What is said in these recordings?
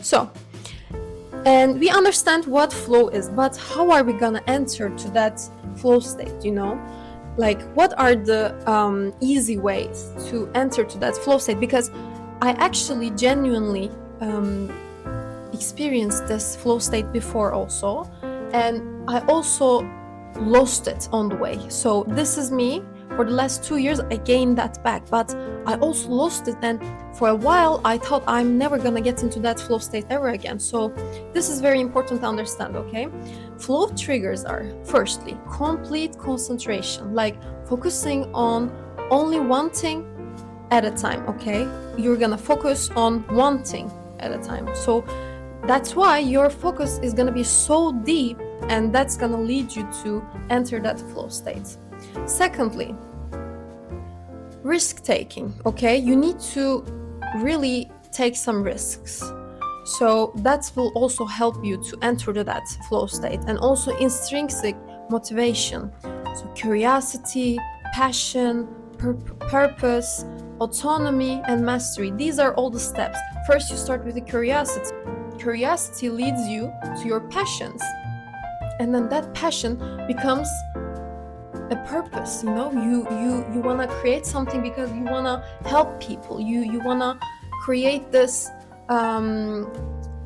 So, and we understand what flow is, but how are we gonna enter to that flow state, Like, what are the easy ways to enter to that flow state? Because I actually genuinely experienced this flow state before also, and I also lost it on the way. So this is me. For the last 2 years, I gained that back, but I also lost it. And for a while, I thought I'm never gonna get into that flow state ever again. So this is very important to understand, okay? Flow triggers are, firstly, complete concentration, like focusing on only one thing at a time, okay? You're gonna focus on one thing at a time. So that's why your focus is gonna be so deep, and that's gonna lead you to enter that flow state. Secondly, risk taking, okay? You need to really take some risks. So that will also help you to enter that flow state, and also intrinsic motivation. So curiosity, passion, purpose, autonomy, and mastery. These are all the steps. First, you start with the curiosity. Curiosity leads you to your passions, and then that passion becomes a purpose. You want to create something because you want to help people. You want to create this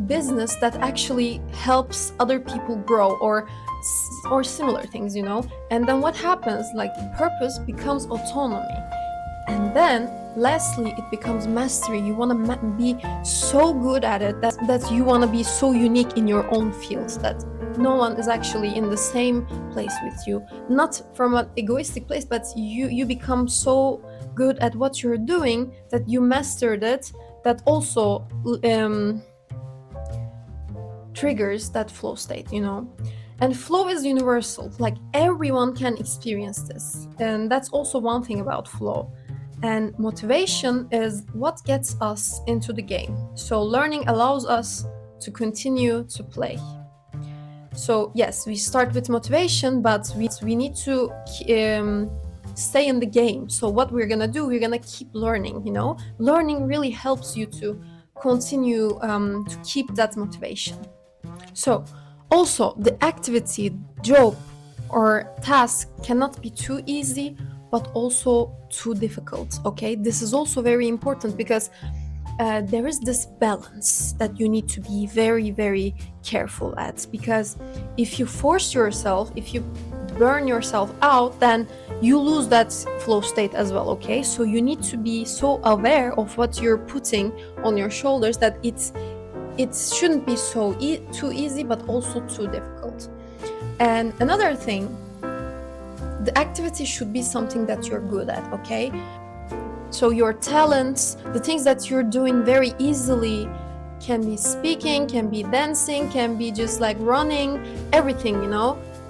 business that actually helps other people grow, or similar things, and then what happens, like, purpose becomes autonomy, and then lastly it becomes mastery. You want to be so good at it that you want to be so unique in your own field that no one is actually in the same place with you, not from an egoistic place, but you become so good at what you're doing that you mastered it. That also triggers that flow state, And flow is universal, like everyone can experience this. And that's also one thing about flow. And motivation is what gets us into the game. So learning allows us to continue to play. So yes, we start with motivation, but we need to stay in the game. So what we're gonna do, we're gonna keep learning. Learning really helps you to continue to keep that motivation. So also, the activity, job, or task cannot be too easy, but also too difficult, okay? This is also very important, because there is this balance that you need to be very, very careful at. Because if you force yourself, if you burn yourself out, then you lose that flow state as well, okay? So you need to be so aware of what you're putting on your shoulders, that it shouldn't be so too easy, but also too difficult. And another thing, the activity should be something that you're good at, okay? So your talents, the things that you're doing very easily, can be speaking, can be dancing, can be just like running, everything,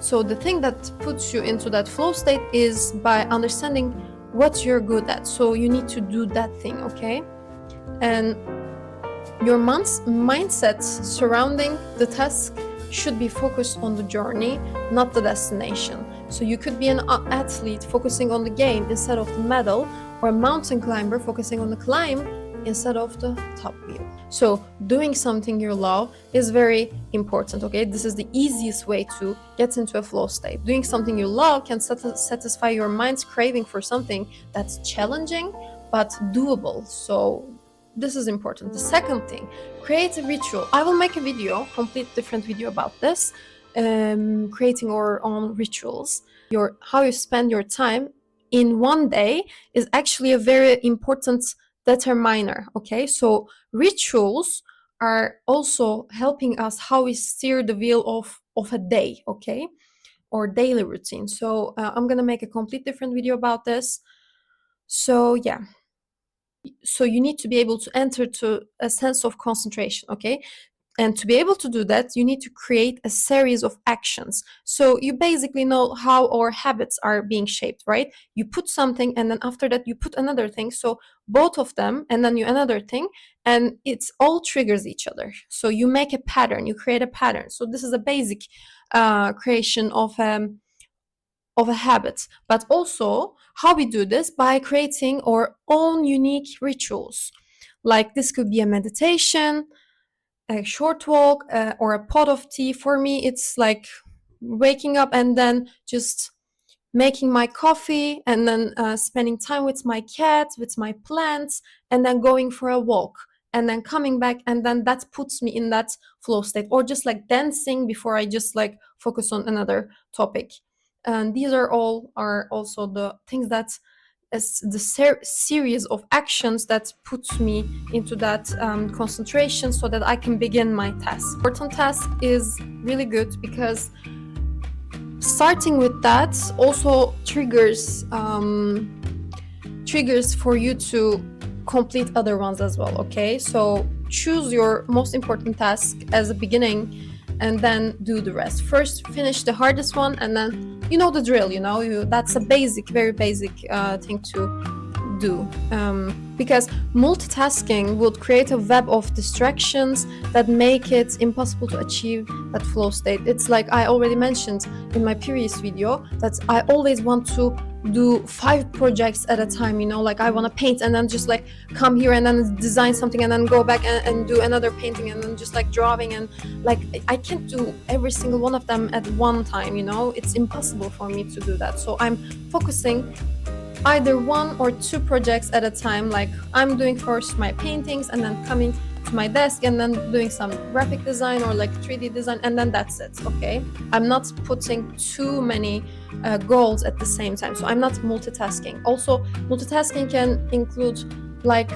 So the thing that puts you into that flow state is by understanding what you're good at. So you need to do that thing, okay? And your mindset surrounding the task should be focused on the journey, not the destination. So you could be an athlete focusing on the game instead of the medal, or a mountain climber focusing on the climb instead of the top view. So doing something you love is very important, okay? This is the easiest way to get into a flow state. Doing something you love can satisfy your mind's craving for something that's challenging but doable. So this is important. The second thing, create a ritual. I will make a video, complete different video about this, creating our own rituals. How you spend your time in one day is actually a very important determiner, okay? So rituals are also helping us how we steer the wheel of a day, okay? Or daily routine. So I'm gonna make a complete different video about this. So yeah. So you need to be able to enter to a sense of concentration, okay? And to be able to do that, you need to create a series of actions. So you basically know how our habits are being shaped, right? You put something, and then after that, you put another thing. So both of them, and then you another thing, and it's all triggers each other. So you make a pattern, you create a pattern. So this is a basic creation of a habit. But also, how we do this, by creating our own unique rituals. Like this could be a meditation, a short walk or a pot of tea. For me, it's like waking up and then just making my coffee and then spending time with my cat, with my plants, and then going for a walk and then coming back, and then that puts me in that flow state, or just like dancing before I just like focus on another topic. And these are also the things that is the series of actions that puts me into that concentration so that I can begin my task. Important task is really good because starting with that also triggers for you to complete other ones as well. Okay, so choose your most important task as a beginning and then do the rest. First finish the hardest one, and then you know the drill, that's a very basic thing to do, because multitasking would create a web of distractions that make it impossible to achieve that flow state. It's like I already mentioned in my previous video that I always want to do 5 projects at a time, like I want to paint and then just like come here and then design something and then go back and do another painting and then just like drawing, and like I can't do every single one of them at one time. It's impossible for me to do that, so I'm focusing either 1 or 2 projects at a time. Like I'm doing first my paintings and then coming to my desk and then doing some graphic design or like 3D design, and then that's it. Okay, I'm not putting too many goals at the same time, so I'm not multitasking. Also, multitasking can include like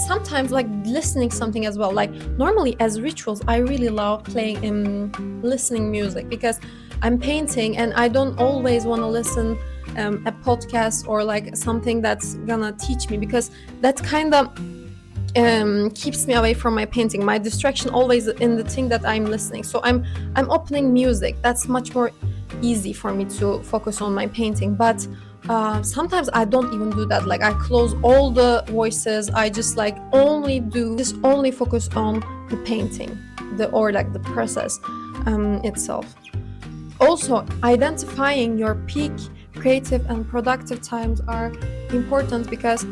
sometimes like listening something as well. Like normally as rituals, I really love playing listening music because I'm painting and I don't always want to listen a podcast or like something that's gonna teach me, because that kind of keeps me away from my painting. My distraction always in the thing that I'm listening. So I'm opening music. That's much more easy for me to focus on my painting. But sometimes I don't even do that. Like I close all the voices. I just like only focus on the painting, or like the process itself. Also, identifying your peak creative and productive times are important, because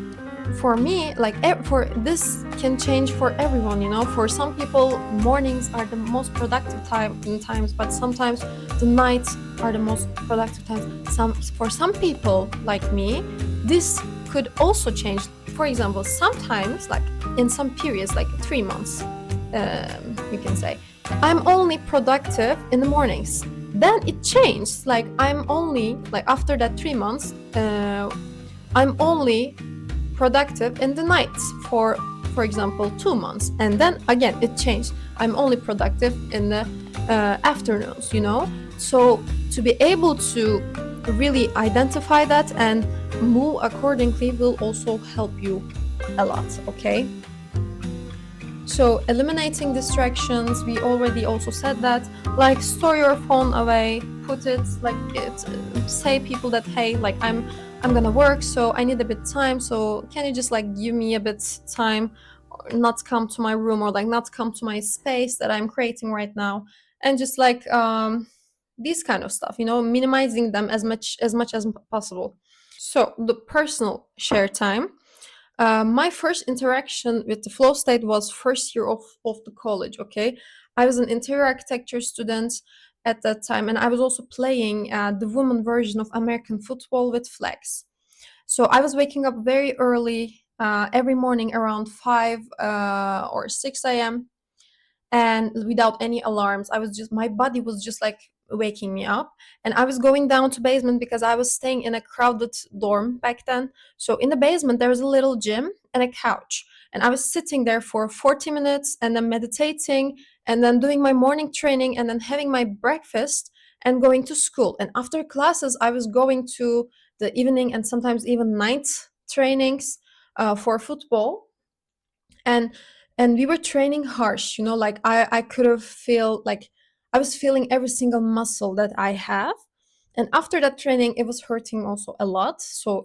for me, like for this can change for everyone. For some people, mornings are the most productive times, but sometimes the nights are the most productive times. For some people like me, this could also change. For example, sometimes, like in some periods, like 3 months, you can say I'm only productive in the mornings. Then it changed. Like I'm only, like after that 3 months, I'm only productive in the nights for example 2 months, and then again it changed. I'm only productive in the afternoons. So to be able to really identify that and move accordingly will also help you a lot. Okay, so eliminating distractions, we already also said that. Like store your phone away, put it like say people that, hey, like I'm gonna work, so I need a bit time, so can you just like give me a bit time, or not come to my room, or like not come to my space that I'm creating right now, and just like these kind of stuff, minimizing them as much as possible. So the personal share time. My first interaction with the flow state was first year of the college. Okay, I was an interior architecture student at that time, and I was also playing the women version of American football with flags. So I was waking up very early every morning around 5 or 6 a.m. and without any alarms. My body was just like waking me up, and I was going down to basement because I was staying in a crowded dorm back then. So in the basement there was a little gym and a couch, and I was sitting there for 40 minutes and then meditating and then doing my morning training and then having my breakfast and going to school. And after classes I was going to the evening and sometimes even night trainings for football. And we were training harsh, like I could have feel like I was feeling every single muscle that I have. And after that training it was hurting also a lot, so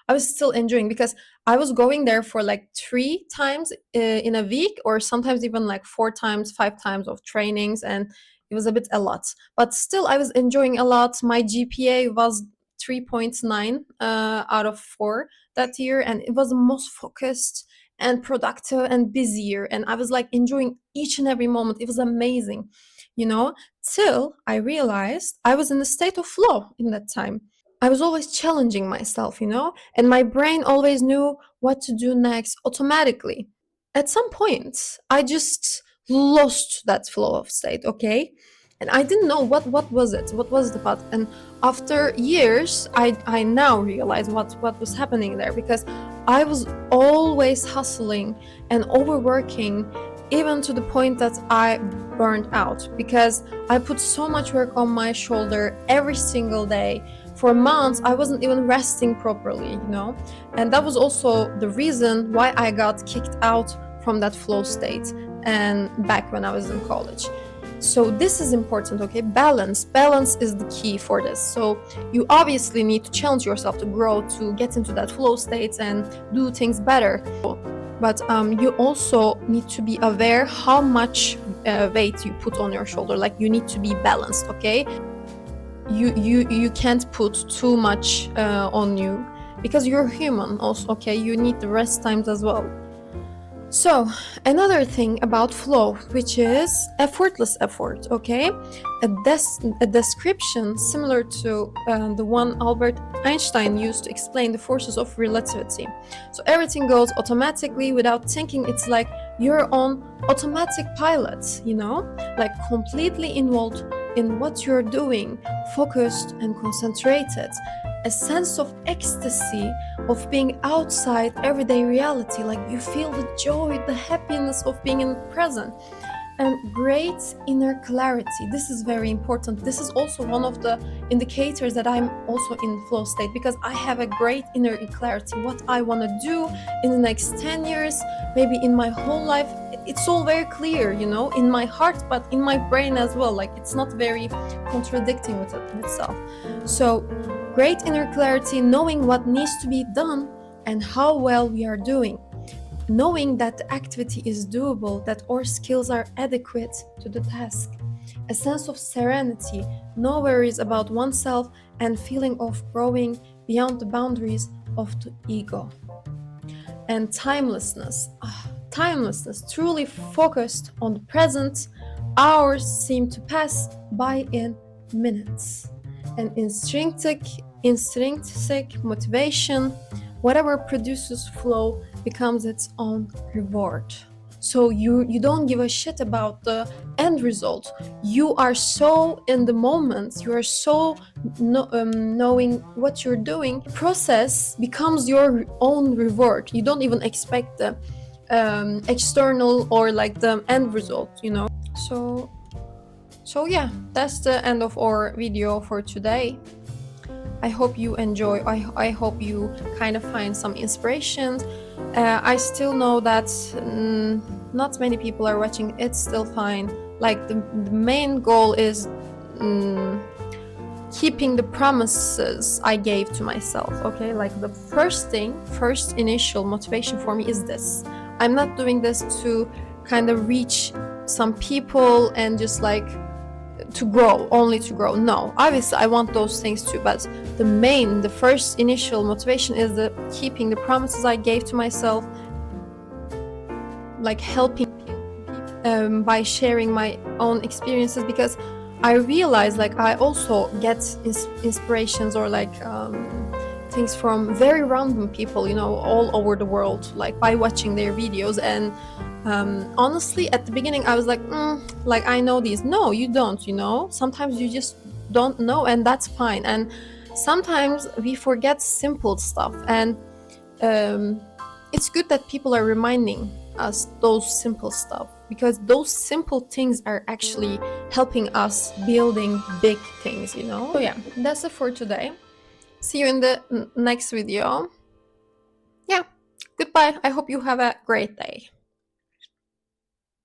I was still enjoying, because I was going there for like 3 times in a week, or sometimes even like 4 times, 5 times of trainings, and it was a lot. But still, I was enjoying a lot. My GPA was 3.9 out of 4 that year, and it was the most focused and productive and busier, and I was like enjoying each and every moment. It was amazing, you know, till I realized I was in a state of flow in that time. I was always challenging myself, you know, and my brain always knew what to do next automatically. At some point, I just lost that flow of state, okay? And I didn't know what was it, what was the path. And after years, I now realize what was happening there, because I was always hustling and overworking, even to the point that I burned out, because I put so much work on my shoulder every single day. For months, I wasn't even resting properly, you know? And that was also the reason why I got kicked out from that flow state and back when I was in college. So this is important, okay? Balance is the key for this. So you obviously need to challenge yourself to grow, to get into that flow state and do things better. But you also need to be aware how much weight you put on your shoulder. Like, you need to be balanced, okay? You can't put too much on you, because you're human also, okay? You need the rest times as well. So another thing about flow, which is effortless effort, okay? A description similar to the one Albert Einstein used to explain the forces of relativity. So everything goes automatically without thinking. It's like you're on automatic pilot, you know, like completely involved in what you're doing, focused and concentrated. A sense of ecstasy of being outside everyday reality, like you feel the joy, the happiness of being in the present, and great inner clarity. This is very important. This is also one of the indicators that I'm also in flow state, because I have a great inner clarity, what I want to do in the next 10 years, maybe in my whole life. It's all very clear, you know, in my heart, but in my brain as well. Like, it's not very contradicting with itself. So great inner clarity, knowing what needs to be done and how well we are doing, knowing that the activity is doable, that our skills are adequate to the task, a sense of serenity, no worries about oneself, and feeling of growing beyond the boundaries of the ego. And timelessness, truly focused on the present. Hours seem to pass by in minutes. And intrinsic motivation, whatever produces flow, becomes its own reward. So you don't give a shit about the end result. You are so in the moment, you are so knowing what you're doing. Process becomes your own reward. You don't even expect the external or like the end result, you know. So yeah, that's the end of our video for today. I hope you enjoy. I hope you kind of find some inspiration. I still know that not many people are watching. It's still fine. Like, the main goal is keeping the promises I gave to myself, okay? Like, the first initial motivation for me is this. I'm not doing this to kind of reach some people and just like to grow, only to grow. No, obviously I want those things too, but the first initial motivation is the keeping the promises I gave to myself, like helping people by sharing my own experiences, because I realize like I also get inspirations or like things from very random people, you know, all over the world, like by watching their videos. And honestly, at the beginning I was like I know these. No, you don't, you know. Sometimes you just don't know, and that's fine. And sometimes we forget simple stuff, and it's good that people are reminding us those simple stuff, because those simple things are actually helping us building big things, you know. So yeah, that's it for today. See you in the next video. Yeah, goodbye. I hope you have a great day.